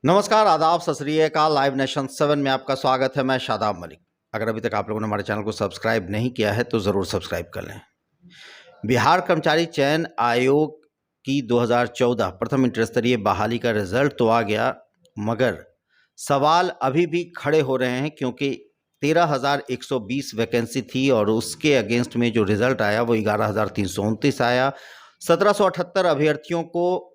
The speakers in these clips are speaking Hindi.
नमस्कार, आदाब, सत श्री अकाल। लाइव नेशन 7 में आपका स्वागत है। मैं शादाब मलिक। अगर अभी तक आप लोगों ने हमारे चैनल को सब्सक्राइब नहीं किया है तो ज़रूर सब्सक्राइब कर लें। बिहार कर्मचारी चयन आयोग की 2014 प्रथम इंटर स्तरीय बहाली का रिजल्ट तो आ गया, मगर सवाल अभी भी खड़े हो रहे हैं क्योंकि 13,120 वैकेंसी थी और उसके अगेंस्ट में जो रिजल्ट आया वो 11,329 आया। 1778 अभ्यर्थियों को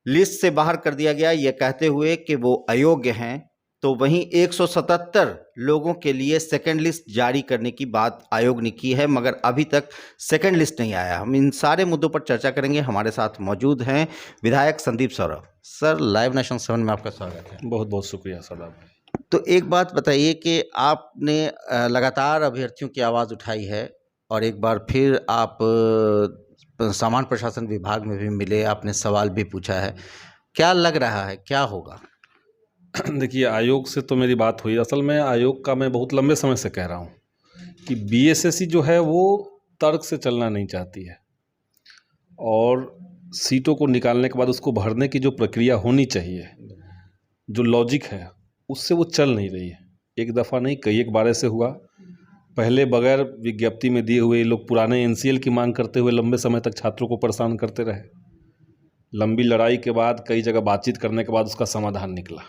लिस्ट से बाहर कर दिया गया, ये कहते हुए कि वो अयोग्य हैं। तो वहीं 177 लोगों के लिए सेकंड लिस्ट जारी करने की बात आयोग ने की है, मगर अभी तक सेकंड लिस्ट नहीं आया। हम इन सारे मुद्दों पर चर्चा करेंगे। हमारे साथ मौजूद हैं विधायक Sandeep Saurabh. Sir, live nation 7 में आपका स्वागत है। बहुत बहुत शुक्रिया सर। तो एक बात बताइए कि आपने लगातार अभ्यर्थियों की आवाज़ उठाई है और एक बार फिर आप सामान्य प्रशासन विभाग में भी मिले, आपने सवाल भी पूछा है। क्या लग रहा है, क्या होगा? देखिए, आयोग से तो मेरी बात हुई। असल में आयोग का मैं बहुत लंबे समय से कह रहा हूँ कि बीएसएससी जो है वो तर्क से चलना नहीं चाहती है और सीटों को निकालने के बाद उसको भरने की जो प्रक्रिया होनी चाहिए, जो लॉजिक है, उससे वो चल नहीं रही है। एक दफ़ा नहीं, कई एक बार ऐसे हुआ। पहले बगैर विज्ञप्ति में दिए हुए लोग पुराने एनसीएल की मांग करते हुए लंबे समय तक छात्रों को परेशान करते रहे। लंबी लड़ाई के बाद, कई जगह बातचीत करने के बाद उसका समाधान निकला।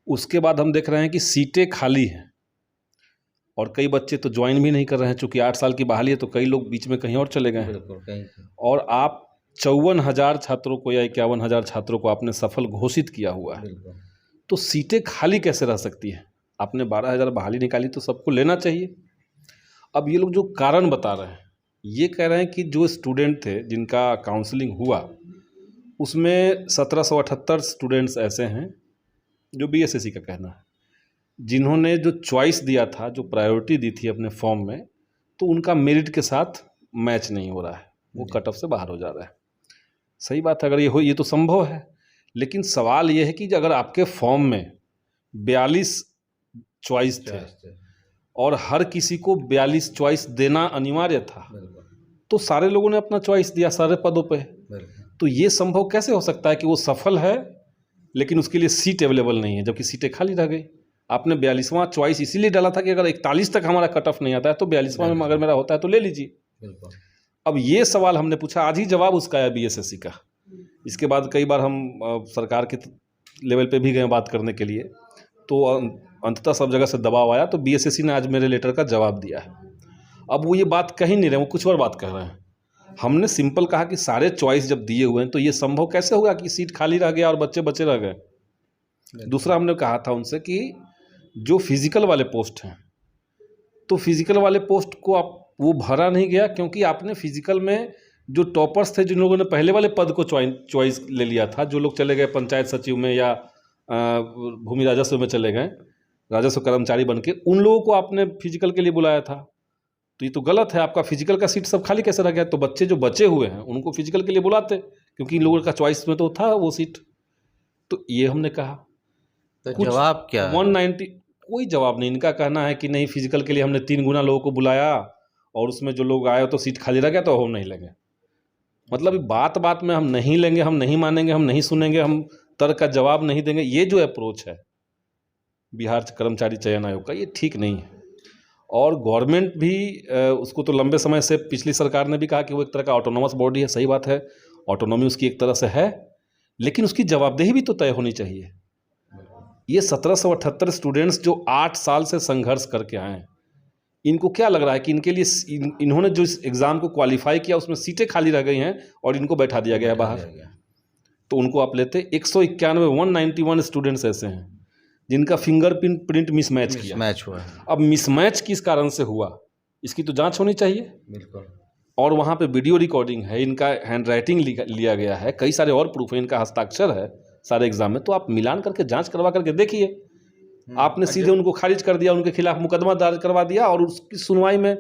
उसके बाद हम देख रहे हैं कि सीटें खाली हैं और कई बच्चे तो ज्वाइन भी नहीं कर रहे हैं। चूँकि 8 साल की बहाली है तो कई लोग बीच में कहीं और चले गए हैं। और आप 54,000 छात्रों को या 51,000 छात्रों को आपने सफल घोषित किया हुआ है, तो सीटें खाली कैसे रह सकती हैं? आपने 12,000 बहाली निकाली तो सबको लेना चाहिए। अब ये लोग जो कारण बता रहे हैं, ये कह रहे हैं कि जो स्टूडेंट थे जिनका काउंसलिंग हुआ उसमें 1778 स्टूडेंट्स ऐसे हैं, जो बीएसएससी का कहना है, जिन्होंने जो चॉइस दिया था, जो प्रायोरिटी दी थी अपने फॉर्म में, तो उनका मेरिट के साथ मैच नहीं हो रहा है, वो कट ऑफ से बाहर हो जा रहा है। सही बात है, अगर ये हो, ये तो संभव है। लेकिन सवाल ये है कि अगर आपके फॉर्म में 42 चॉइस थे और हर किसी को 42 चॉइस देना अनिवार्य था, तो सारे लोगों ने अपना चॉइस दिया सारे पदों पे। तो ये संभव कैसे हो सकता है कि वो सफल है लेकिन उसके लिए सीट अवेलेबल नहीं है, जबकि सीटें खाली रह गई? आपने 42वां चॉइस इसीलिए डाला था कि अगर 41 तक हमारा कट ऑफ नहीं आता है तो 42वां में अगर मेरा होता है तो ले लीजिए। अब ये सवाल हमने पूछा, आज ही जवाब उसका है बीएसएससी का। इसके बाद कई बार हम सरकार के लेवल पे भी गए बात करने के लिए, तो अंततः सब जगह से दबाव आया, तो बीएसएससी ने आज मेरे लेटर का जवाब दिया है। अब वो ये बात कह ही नहीं रहे, वो कुछ और बात कह रहे हैं। हमने सिंपल कहा कि सारे चॉइस जब दिए हुए हैं तो ये संभव कैसे होगा कि सीट खाली रह गया और बच्चे बचे रह गए। दूसरा हमने कहा था उनसे कि जो फिजिकल वाले पोस्ट हैं, तो फिजिकल वाले पोस्ट को आप वो भरा नहीं गया क्योंकि आपने फिजिकल में जो टॉपर्स थे, जिन लोगों ने पहले वाले पद को चॉइस ले लिया था, जो लोग चले गए पंचायत सचिव में या भूमि राजस्व में चले गए, राजस्व कर्मचारी बन के, उन लोगों को आपने फिजिकल के लिए बुलाया था। तो ये तो गलत है। आपका फिजिकल का सीट सब खाली कैसे रह गया? तो बच्चे जो बचे हुए हैं उनको फिजिकल के लिए बुलाते, क्योंकि इन लोगों का चॉइस में तो था वो सीट। तो ये हमने कहा। तो जवाब क्या? 190 कोई जवाब नहीं। इनका कहना है कि नहीं, फिजिकल के लिए हमने 3 गुना लोगों को बुलाया और उसमें जो लोग आए तो सीट खाली रह गया तो हम नहीं लेंगे। मतलब बात बात में हम नहीं लेंगे, हम नहीं मानेंगे, हम नहीं सुनेंगे, हम तर्क का जवाब नहीं देंगे, ये जो अप्रोच है बिहार कर्मचारी चयन आयोग का, ये ठीक नहीं है। और गवर्नमेंट भी उसको तो लंबे समय से, पिछली सरकार ने भी कहा कि वो एक तरह का ऑटोनोमस बॉडी है। सही बात है, ऑटोनॉमी उसकी एक तरह से है, लेकिन उसकी जवाबदेही भी तो तय होनी चाहिए। ये 1778 स्टूडेंट्स जो 8 साल से संघर्ष करके आए हैं, इनको क्या लग रहा है कि इनके लिए इन्होंने जो इस एग्ज़ाम को क्वालिफाई किया उसमें सीटें खाली रह गई हैं और इनको बैठा दिया गया है बाहर? तो उनको आप लेते 191 स्टूडेंट्स ऐसे हैं जिनका फिंगरप्रिंट मिसमैच हुआ है। अब मिसमैच किस कारण से हुआ, इसकी तो जांच होनी चाहिए। बिल्कुल। और वहाँ पे वीडियो रिकॉर्डिंग है, इनका हैंडराइटिंग लिया गया है, कई सारे और प्रूफ है, इनका हस्ताक्षर है सारे एग्जाम में। तो आप मिलान करके जांच करवा करके देखिए। आपने सीधे उनको खारिज कर दिया, उनके खिलाफ मुकदमा दर्ज करवा दिया और उसकी सुनवाई में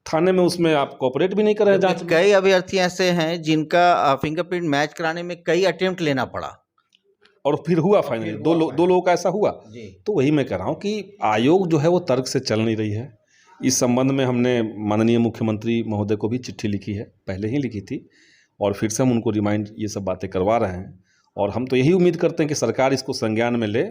थाने में उसमें आप कोऑपरेट भी नहीं कर रहे हैं जांच में। कई अभ्यर्थी ऐसे हैं जिनका फिंगरप्रिंट मैच कराने में कई अटेम्प्ट लेना पड़ा और फिर हुआ फाइनली। दो लोगों का ऐसा हुआ। तो वही मैं कह रहा हूँ कि आयोग जो है वो तर्क से चल नहीं रही है। इस संबंध में हमने माननीय मुख्यमंत्री महोदय को भी चिट्ठी लिखी है, पहले ही लिखी थी, और फिर से हम उनको रिमाइंड ये सब बातें करवा रहे हैं। और हम तो यही उम्मीद करते हैं कि सरकार इसको संज्ञान में ले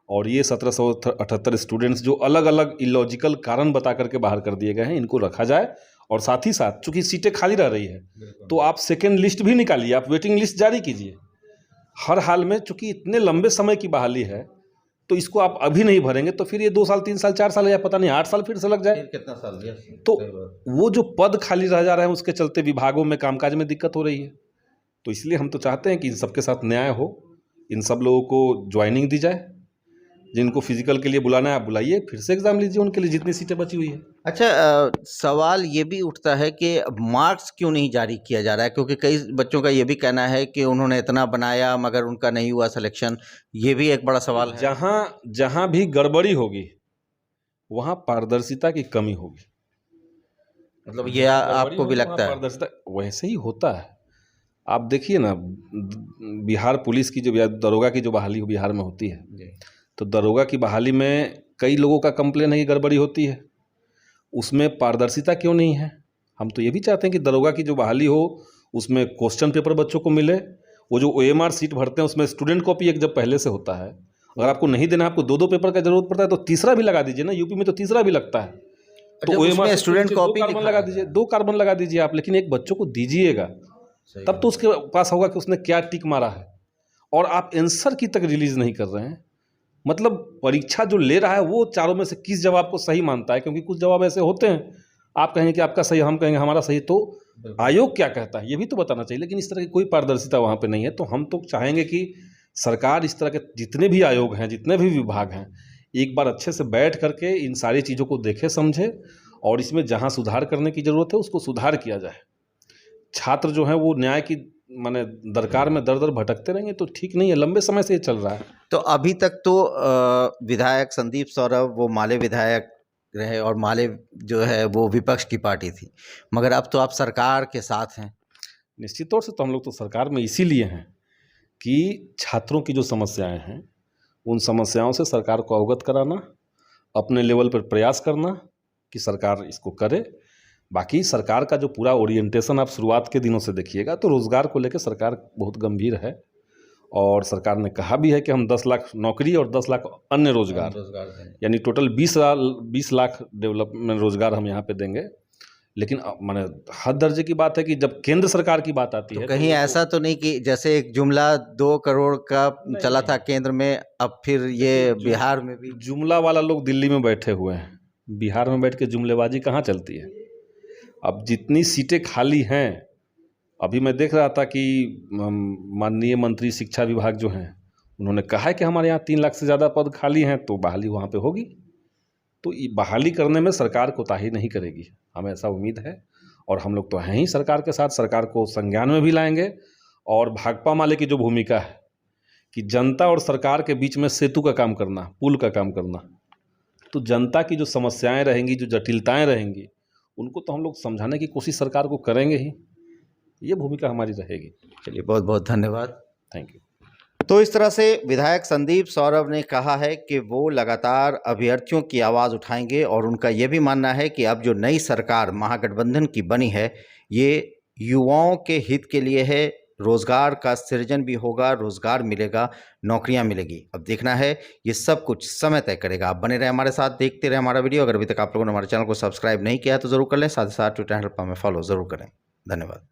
और ये 1778 स्टूडेंट्स जो अलग अलग इलॉजिकल कारण बता करके बाहर कर दिए गए हैं, इनको रखा जाए। और साथ ही साथ चूंकि सीटें खाली रह रही है तो आप सेकेंड लिस्ट भी निकालिए, आप वेटिंग लिस्ट जारी कीजिए। हर हाल में चूंकि इतने लंबे समय की बहाली है तो इसको आप अभी नहीं भरेंगे तो फिर ये 2 साल 3 साल 4 साल या पता नहीं 8 साल फिर से लग जाए। कितना साल दिया? तो वो जो पद खाली रह जा रहे हैं उसके चलते विभागों में कामकाज में दिक्कत हो रही है। तो इसलिए हम तो चाहते हैं कि इन सबके साथ न्याय हो, इन सब लोगों को ज्वाइनिंग दी जाए। जिनको फिजिकल के लिए बुलाना है आप बुलाइए, फिर से एग्जाम लीजिए उनके लिए जितनी सीटें बची हुई है। अच्छा, सवाल ये भी उठता है कि मार्क्स क्यों नहीं जारी किया जा रहा है, क्योंकि कई बच्चों का ये भी कहना है कि उन्होंने इतना बनाया मगर उनका नहीं हुआ सिलेक्शन। ये भी एक बड़ा सवाल है। जहां भी गड़बड़ी होगी वहां पारदर्शिता की कमी होगी। मतलब ये आपको भी लगता है? पारदर्शिता वैसे ही होता है। आप देखिए ना, बिहार पुलिस की जो दरोगा की जो बहाली बिहार में होती है, तो दरोगा की बहाली में कई लोगों का कंप्लेन है कि गड़बड़ी होती है। उसमें पारदर्शिता क्यों नहीं है? हम तो ये भी चाहते हैं कि दरोगा की जो बहाली हो उसमें क्वेश्चन पेपर बच्चों को मिले। वो जो OMR सीट भरते हैं उसमें स्टूडेंट कॉपी एक जब पहले से होता है, अगर आपको नहीं देना, आपको 2-2 पेपर का जरूरत पड़ता है तो तीसरा भी लगा दीजिए ना। यूपी में तो तीसरा भी लगता है। तो OMR स्टूडेंट कॉपी लगा दीजिए, 2 कार्बन लगा दीजिए आप, लेकिन एक बच्चों को दीजिएगा तब तो उसके पास होगा कि उसने क्या टिक मारा है। और आप आंसर की तक रिलीज नहीं कर रहे हैं। मतलब परीक्षा जो ले रहा है वो चारों में से किस जवाब को सही मानता है? क्योंकि कुछ जवाब ऐसे होते हैं आप कहेंगे कि आपका सही, हम कहेंगे हमारा सही, तो आयोग क्या कहता है ये भी तो बताना चाहिए। लेकिन इस तरह की कोई पारदर्शिता वहाँ पे नहीं है। तो हम तो चाहेंगे कि सरकार इस तरह के जितने भी आयोग हैं, जितने भी विभाग हैं, एक बार अच्छे से बैठ करके इन सारी चीज़ों को देखे समझे और इसमें जहाँ सुधार करने की ज़रूरत है उसको सुधार किया जाए। छात्र जो हैं वो न्याय की माने दरकार में दर दर भटकते रहेंगे तो ठीक नहीं है। लंबे समय से ये चल रहा है। तो अभी तक तो विधायक संदीप सौरभ वो माले विधायक रहे और माले जो है वो विपक्ष की पार्टी थी, मगर अब तो आप सरकार के साथ हैं। निश्चित तौर से तो हम लोग तो सरकार में इसीलिए हैं कि छात्रों की जो समस्याएं हैं उन समस्याओं से सरकार को अवगत कराना, अपने लेवल पर प्रयास करना कि सरकार इसको करे। बाकी सरकार का जो पूरा ओरिएंटेशन आप शुरुआत के दिनों से देखिएगा तो रोज़गार को लेकर सरकार बहुत गंभीर है। और सरकार ने कहा भी है कि हम 10 लाख नौकरी और 10 लाख अन्य रोजगार यानी टोटल 20 लाख डेवलपमेंट रोजगार हम यहाँ पे देंगे। लेकिन माने हद दर्जे की बात है कि जब केंद्र सरकार की बात आती है कहीं ऐसा तो नहीं कि जैसे एक जुमला 2 करोड़ का चला था केंद्र में, अब फिर ये बिहार में भी जुमला वाला लोग दिल्ली में बैठे हुए हैं, बिहार में बैठ के जुमलेबाजी कहाँ चलती है? अब जितनी सीटें खाली हैं, अभी मैं देख रहा था कि माननीय मंत्री शिक्षा विभाग जो हैं उन्होंने कहा है कि हमारे यहाँ 3 लाख से ज़्यादा पद खाली हैं, तो बहाली वहाँ पे होगी। तो बहाली करने में सरकार कोताही नहीं करेगी, हमें ऐसा उम्मीद है। और हम लोग तो हैं ही सरकार के साथ, सरकार को संज्ञान में भी लाएंगे। और भाकपा माले की जो भूमिका है कि जनता और सरकार के बीच में सेतु का काम करना, पुल का काम करना, तो जनता की जो समस्याएं रहेंगी, जो जटिलताएं रहेंगी, उनको तो हम लोग समझाने की कोशिश सरकार को करेंगे ही। ये भूमिका हमारी रहेगी। चलिए, बहुत बहुत धन्यवाद। Thank you. तो इस तरह से विधायक संदीप सौरभ ने कहा है कि वो लगातार अभ्यर्थियों की आवाज़ उठाएंगे और उनका ये भी मानना है कि अब जो नई सरकार महागठबंधन की बनी है ये युवाओं के हित के लिए है। रोज़गार का सृजन भी होगा, रोज़गार मिलेगा, नौकरियां मिलेगी। अब देखना है, ये सब कुछ समय तय करेगा। आप बने रहे हमारे साथ, देखते रहे हमारा वीडियो। अगर अभी तक आप लोगों ने हमारे चैनल को सब्सक्राइब नहीं किया है तो ज़रूर कर लें, साथ ही साथ ट्विटर हैंडल पर हमें फॉलो ज़रूर करें। धन्यवाद।